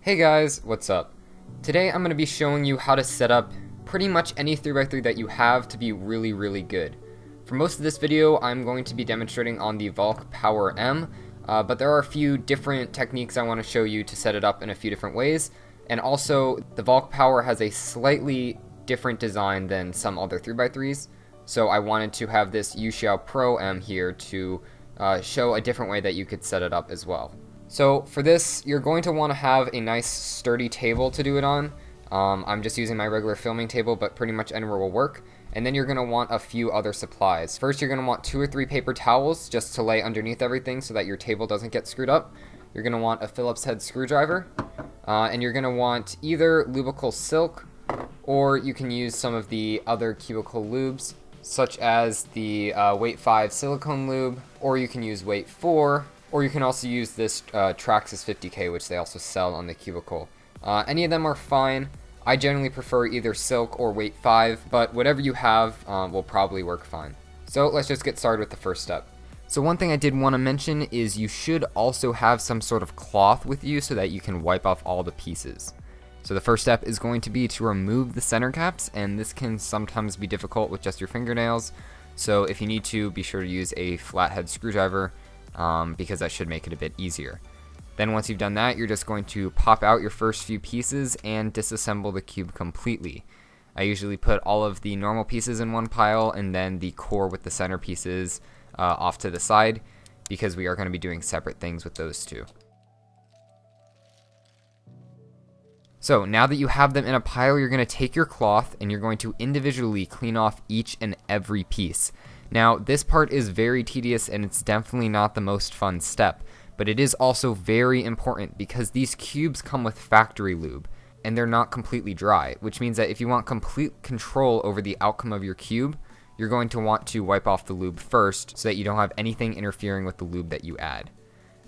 Hey guys, what's up? Today I'm going to be showing you how to set up pretty much any 3x3 that you have to be really good. For most of this video I'm going to be demonstrating on the Valk Power M, but there are a few different techniques I want to show you to set it up in a few different ways, and also the Valk Power has a slightly different design than some other 3x3s, so I wanted to have this Yuxiao Pro M here to show a different way that you could set it up as well. So for this, you're going to want to have a nice sturdy table to do it on. I'm just using my regular filming table, but pretty much anywhere will work. And then you're going to want a few other supplies. First, you're going to want 2 or 3 paper towels just to lay underneath everything so that your table doesn't get screwed up. You're going to want a Phillips head screwdriver. And you're going to want either lubrical silk, or you can use some of the other cubicle lubes, such as the weight 5 silicone lube, or you can use weight 4, or you can also use this Traxxas 50K, which they also sell on the cubicle. Any of them are fine. I generally prefer either silk or weight 5, but whatever you have will probably work fine. So let's just get started with the first step. So one thing I did want to mention is you should also have some sort of cloth with you so that you can wipe off all the pieces. So the first step is going to be to remove the center caps, and this can sometimes be difficult with just your fingernails. So if you need to, be sure to use a flathead screwdriver, because that should make it a bit easier. Then once you've done that, you're just going to pop out your first few pieces and disassemble the cube completely. I usually put all of the normal pieces in one pile and then the core with the center pieces off to the side, because we are going to be doing separate things with those two. So now that you have them in a pile, you're going to take your cloth and you're going to individually clean off each and every piece. Now, this part is very tedious and it's definitely not the most fun step, but it is also very important because these cubes come with factory lube and they're not completely dry, which means that if you want complete control over the outcome of your cube, you're going to want to wipe off the lube first so that you don't have anything interfering with the lube that you add.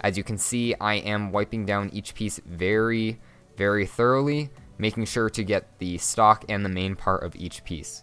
As you can see, I am wiping down each piece very thoroughly, making sure to get the stock and the main part of each piece.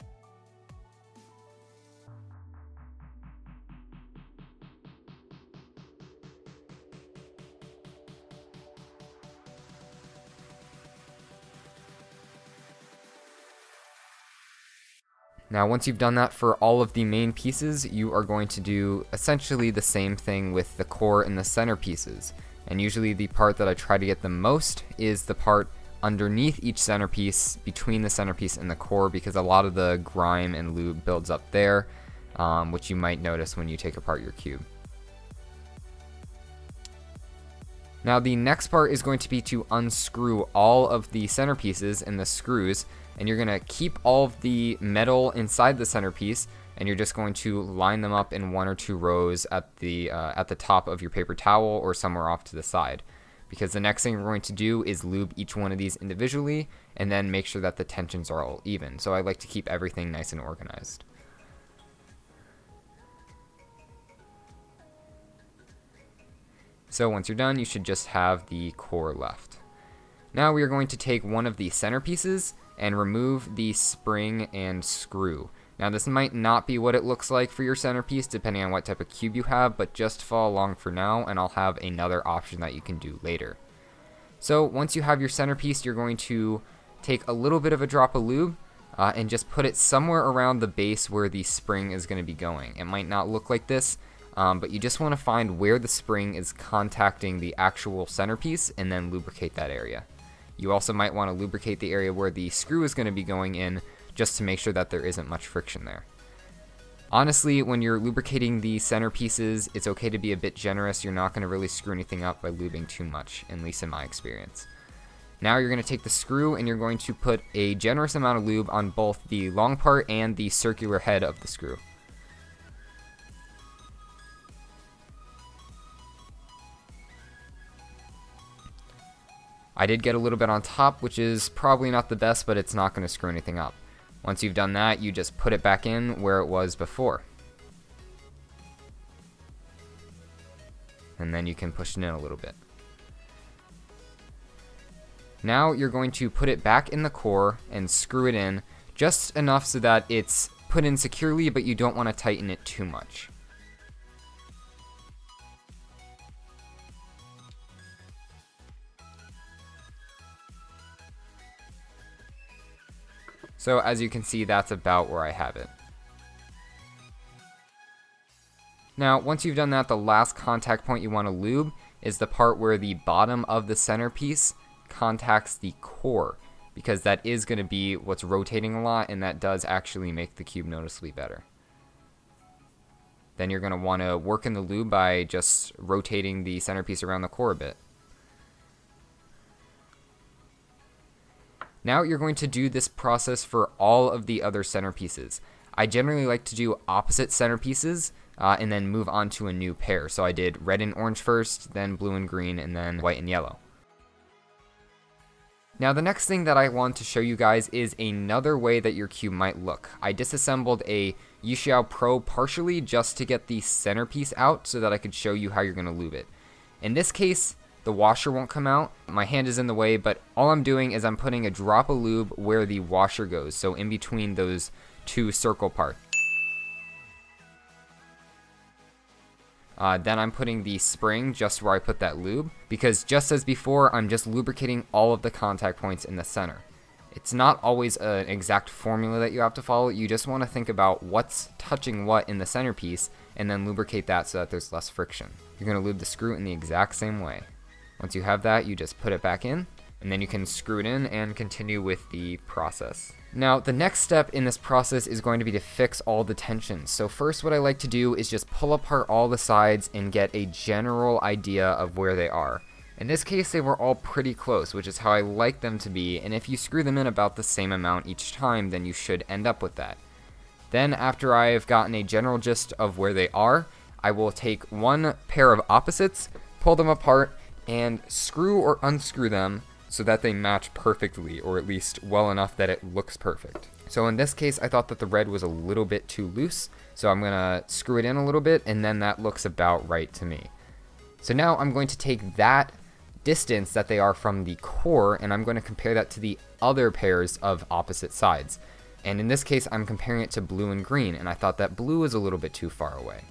Now once you've done that for all of the main pieces, you are going to do essentially the same thing with the core and the center pieces. And usually the part that I try to get the most is the part underneath each centerpiece, between the centerpiece and the core, because a lot of the grime and lube builds up there, which you might notice when you take apart your cube. Now the next part is going to be to unscrew all of the centerpieces and the screws, and you're going to keep all of the metal inside the centerpiece, and you're just going to line them up in 1 or 2 rows at the top of your paper towel or somewhere off to the side. Because the next thing we're going to do is lube each one of these individually and then make sure that the tensions are all even. So I like to keep everything nice and organized. So once you're done, you should just have the core left. Now we are going to take one of the centerpieces and remove the spring and screw. Now this might not be what it looks like for your centerpiece depending on what type of cube you have, but just follow along for now and I'll have another option that you can do later. So once you have your centerpiece, you're going to take a little bit of a drop of lube and just put it somewhere around the base where the spring is going to be going. It might not look like this, but you just want to find where the spring is contacting the actual centerpiece and then lubricate that area. You also might want to lubricate the area where the screw is going to be going in, just to make sure that there isn't much friction there. Honestly, when you're lubricating the centerpieces, it's okay to be a bit generous. You're not going to really screw anything up by lubing too much, at least in my experience. Now you're going to take the screw and you're going to put a generous amount of lube on both the long part and the circular head of the screw. I did get a little bit on top, which is probably not the best, but it's not going to screw anything up. Once you've done that, you just put it back in where it was before. And then you can push it in a little bit. Now you're going to put it back in the core and screw it in just enough so that it's put in securely, but you don't want to tighten it too much. So as you can see, that's about where I have it. Now, once you've done that, the last contact point you want to lube is the part where the bottom of the centerpiece contacts the core, because that is going to be what's rotating a lot, and that does actually make the cube noticeably better. Then you're going to want to work in the lube by just rotating the centerpiece around the core a bit. Now you're going to do this process for all of the other centerpieces. I generally like to do opposite centerpieces and then move on to a new pair. So I did red and orange first, then blue and green, and then white and yellow. Now the next thing that I want to show you guys is another way that your cube might look. I disassembled a Yixiao Pro partially just to get the centerpiece out so that I could show you how you're going to lube it. In this case, the washer won't come out. My hand is in the way, but all I'm doing is I'm putting a drop of lube where the washer goes, so in between those two circle parts. Then I'm putting the spring just where I put that lube, because just as before, I'm just lubricating all of the contact points in the center. It's not always an exact formula that you have to follow. You just want to think about what's touching what in the centerpiece and then lubricate that so that there's less friction. You're going to lube the screw in the exact same way. Once you have that, you just put it back in, and then you can screw it in and continue with the process. Now, the next step in this process is going to be to fix all the tensions. So first, what I like to do is just pull apart all the sides and get a general idea of where they are. In this case, they were all pretty close, which is how I like them to be, and if you screw them in about the same amount each time, then you should end up with that. Then, after I've gotten a general gist of where they are, I will take one pair of opposites, pull them apart, and screw or unscrew them so that they match perfectly, or at least well enough that it looks perfect. So in this case, I thought that the red was a little bit too loose, so I'm gonna screw it in a little bit, and then that looks about right to me. So now I'm going to take that distance that they are from the core, and I'm going to compare that to the other pairs of opposite sides. And in this case, I'm comparing it to blue and green, and I thought that blue is a little bit too far away.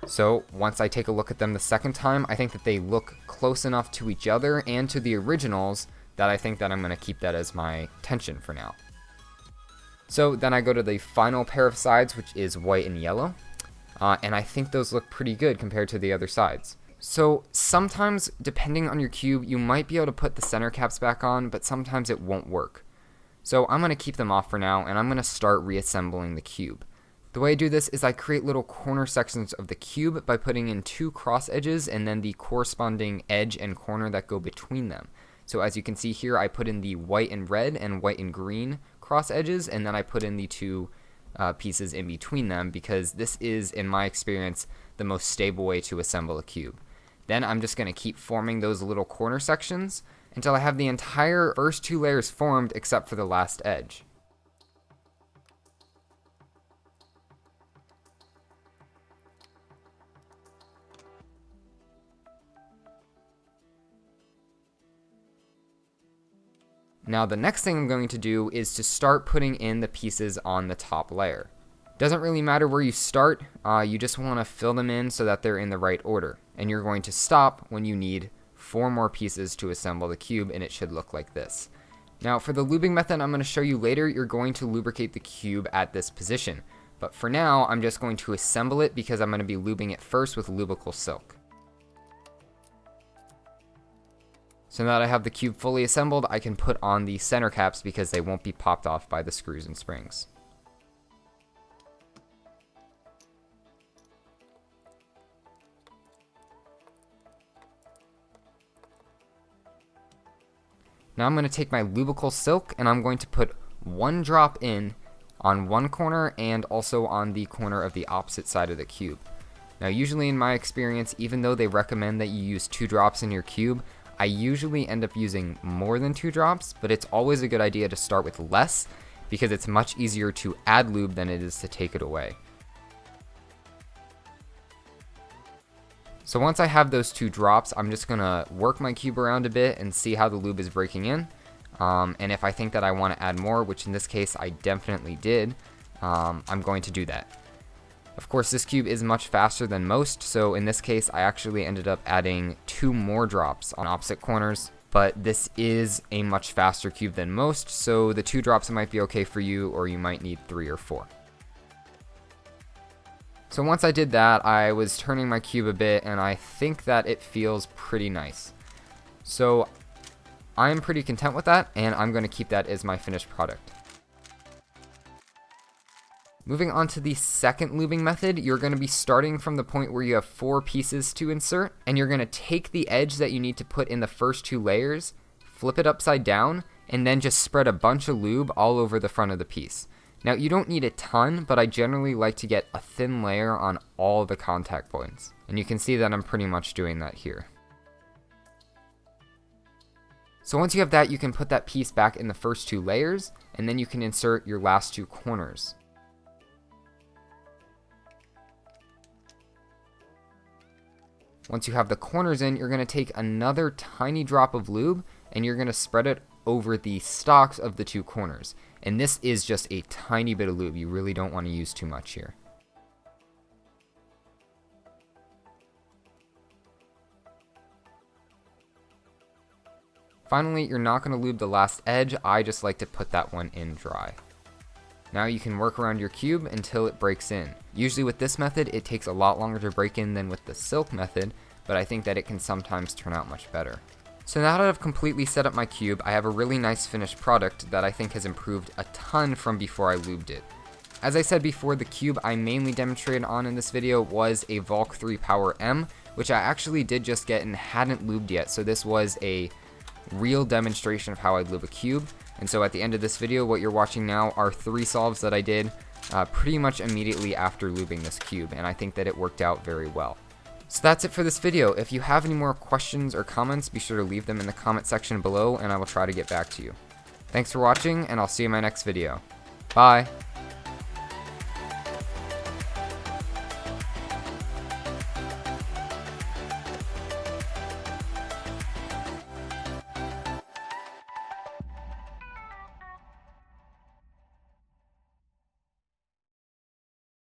So once I take a look at them the second time, I think that they look close enough to each other and to the originals that I think that I'm going to keep that as my tension for now. So then I go to the final pair of sides, which is white and yellow, and I think those look pretty good compared to the other sides. So sometimes, depending on your cube, you might be able to put the center caps back on, but sometimes it won't work. So I'm going to keep them off for now, and I'm going to start reassembling the cube. The way I do this is I create little corner sections of the cube by putting in two cross edges and then the corresponding edge and corner that go between them. So as you can see here, I put in the white and red and white and green cross edges, and then I put in the two pieces in between them, because this is, in my experience, the most stable way to assemble a cube. Then I'm just going to keep forming those little corner sections until I have the entire first two layers formed except for the last edge. Now the next thing I'm going to do is to start putting in the pieces on the top layer. Doesn't really matter where you start, you just want to fill them in so that they're in the right order. And you're going to stop when you need 4 more pieces to assemble the cube, and it should look like this. Now for the lubing method I'm going to show you later, you're going to lubricate the cube at this position. But for now, I'm just going to assemble it because I'm going to be lubing it first with lubrical silk. So now that I have the cube fully assembled, I can put on the center caps because they won't be popped off by the screws and springs. Now I'm going to take my lubrical silk and I'm going to put 1 drop in on one corner and also on the corner of the opposite side of the cube. Now usually in my experience, even though they recommend that you use 2 drops in your cube, I usually end up using more than 2 drops, but it's always a good idea to start with less because it's much easier to add lube than it is to take it away. So once I have those 2 drops, I'm just going to work my cube around a bit and see how the lube is breaking in. And if I think that I want to add more, which in this case I definitely did, I'm going to do that. Of course, this cube is much faster than most, so in this case I actually ended up adding 2 more drops on opposite corners, but this is a much faster cube than most, so the 2 drops might be okay for you, or you might need 3 or 4. So once I did that, I was turning my cube a bit, and I think that it feels pretty nice. So I'm pretty content with that, and I'm going to keep that as my finished product. Moving on to the second lubing method, you're going to be starting from the point where you have 4 pieces to insert, and you're going to take the edge that you need to put in the first 2 layers, flip it upside down, and then just spread a bunch of lube all over the front of the piece. Now, you don't need a ton, but I generally like to get a thin layer on all the contact points, and you can see that I'm pretty much doing that here. So once you have that, you can put that piece back in the first 2 layers, and then you can insert your last 2 corners. Once you have the corners in, you're going to take another tiny drop of lube, and you're going to spread it over the stalks of the 2 corners. And this is just a tiny bit of lube. You really don't want to use too much here. Finally, you're not going to lube the last edge. I just like to put that one in dry. Now you can work around your cube until it breaks in. Usually with this method, it takes a lot longer to break in than with the silk method, but I think that it can sometimes turn out much better. So now that I've completely set up my cube, I have a really nice finished product that I think has improved a ton from before I lubed it. As I said before, the cube I mainly demonstrated on in this video was a Valk 3 Power M, which I actually did just get and hadn't lubed yet, so this was a real demonstration of how I'd lube a cube. And so at the end of this video, what you're watching now are 3 solves that I did pretty much immediately after lubing this cube, and I think that it worked out very well. So that's it for this video. If you have any more questions or comments, be sure to leave them in the comment section below, and I will try to get back to you. Thanks for watching, and I'll see you in my next video. Bye!